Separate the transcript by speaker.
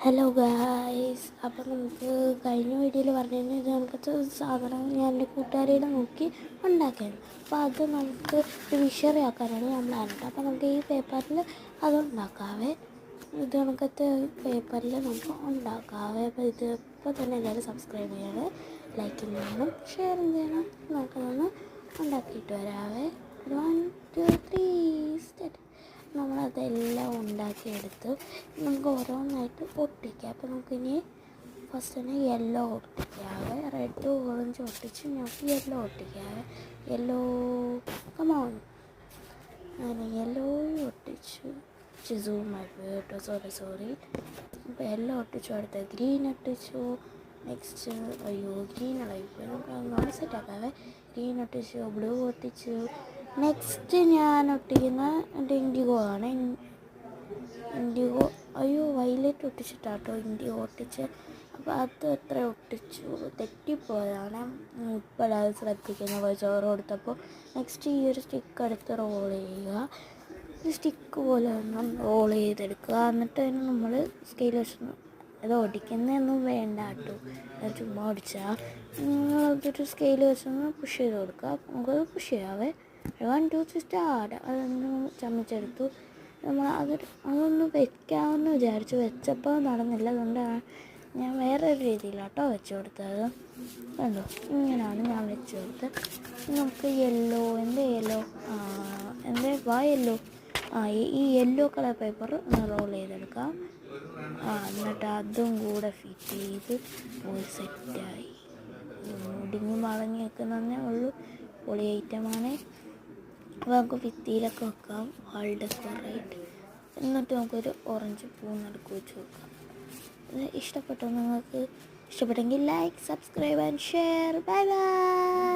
Speaker 1: Hello guys, അപ്പോൾ നമുക്ക് കഴിഞ്ഞ വീഡിയോയിൽ പറഞ്ഞു ഇത് നമുക്കത്തെ സാധനം ഞാൻ എൻ്റെ കൂട്ടുകാരിയുടെ നോക്കി ഉണ്ടാക്കിയത്. അപ്പോൾ അത് നമുക്ക് ഒരു വിഷറിയാക്കാനാണ് ഞാൻ പ്ലാനിട്ട്. അപ്പോൾ നമുക്ക് ഈ പേപ്പറിൽ അത് ഉണ്ടാക്കാവേ. ഇത് നമുക്കത്തെ പേപ്പറിൽ നമുക്ക് ഉണ്ടാക്കാവേ. അപ്പോൾ ഇത് ഇപ്പോൾ തന്നെ എല്ലാവരും സബ്സ്ക്രൈബ് ചെയ്യണം, ലൈക്ക് ചെയ്യണം, ഷെയർ ചെയ്യണം. നമുക്കതൊന്ന് ഉണ്ടാക്കിയിട്ട് വരാവേ. 1 2 3 സ്റ്റാർട്ട്. നമ്മളതെല്ലാം ഉണ്ടാക്കിയെടുത്ത് നമുക്ക് ഓരോന്നായിട്ട് ഒട്ടിക്കാം. അപ്പോൾ നമുക്കിനി ഫസ്റ്റ് തന്നെ യെല്ലോ ഒട്ടിക്കാവേ. റെഡ് ഓറഞ്ച് ഒട്ടിച്ച് നമുക്ക് യെല്ലോ ഒട്ടിക്കാവേ. യെല്ലോ കമോൺ, അങ്ങനെ യെല്ലോ ഒട്ടിച്ചു. സൂമായിട്ട് കേട്ടോ, സോറി. അപ്പോൾ യെല്ലോ ഒട്ടിച്ചു, അടുത്ത ഗ്രീൻ ഒട്ടിച്ചു. നെക്സ്റ്റ് അയ്യോ ഗ്രീൻ ഇളകിപ്പോയി, നമുക്ക് അങ്ങനെ സെറ്റാക്കാവേ. ഗ്രീൻ ഒട്ടിച്ചു, ബ്ലൂ ഒട്ടിച്ചു. നെക്സ്റ്റ് ഞാൻ ഒട്ടിക്കുന്ന എൻ്റെ ഇൻഡിഗോ ആണ്. ഇൻഡിഗോ അയ്യോ വയലറ്റ് ഒട്ടിച്ചിട്ടാട്ടോ ഇൻഡിഗോ ഒട്ടിച്ച്. അപ്പോൾ അത് എത്ര ഒട്ടിച്ചു, തെറ്റിപ്പോയതാണ്. ഇപ്പോഴത് ശ്രദ്ധിക്കുന്ന വോയിസ് ഓവർ കൊടുത്തപ്പോൾ. നെക്സ്റ്റ് ഈ ഒരു സ്റ്റിക്ക് എടുത്ത് റോൾ ചെയ്യുക. ഈ സ്റ്റിക്ക് പോലെ ഒന്നും റോൾ ചെയ്തെടുക്കുക. എന്നിട്ട് അതിന് നമ്മൾ സ്കെയിൽ വെച്ച് അത് ഒടിക്കുന്നതൊന്നും വേണ്ട കേട്ടോ, ചുമ്മാ ഒടിച്ചാൽ അതൊരു സ്കെയിൽ വെച്ചൊന്ന് പുഷ് ചെയ്ത് കൊടുക്കുക. നമുക്കത് പുഷ് ചെയ്യാവേ. 1 2 3 സ്റ്റാർട്ട്. അതൊന്ന് ചമച്ചെടുത്തു. അതൊന്ന് വെക്കാമെന്ന് വിചാരിച്ചു, വെച്ചപ്പോൾ നടന്നില്ല. അതുകൊണ്ടാണ് ഞാൻ വേറൊരു രീതിയിലാട്ടോ വെച്ച് കൊടുത്തത്. കണ്ടോ, ഇങ്ങനെയാണ് ഞാൻ വെച്ച് കൊടുത്തത്. നമുക്ക് യെല്ലോ, എൻ്റെ യെല്ലോ യെല്ലോ ഈ യെല്ലോ കളർ പേപ്പർ ഒന്ന് റോൾ ചെയ്തെടുക്കാം. എന്നിട്ട് അതും കൂടെ ഫിറ്റ് ചെയ്ത് പോയി സെറ്റായി. ഒടിഞ്ഞ് മടങ്ങി വെക്കുന്നതേ ഉള്ളൂ. പൊളി ഐറ്റമാണ്. അപ്പോൾ നമുക്ക് ഭിത്തിയിലൊക്കെ വെക്കാം, വാൾ ഡെക്കറേറ്റ്. എന്നിട്ട് നമുക്കൊരു ഓറഞ്ച് പൂ നടുക്ക് വെച്ച് വെക്കാം. ഇത് ഇഷ്ടപ്പെട്ടോ നിങ്ങൾക്ക്? ഇഷ്ടപ്പെട്ടെങ്കിൽ like, subscribe and share. Bye bye.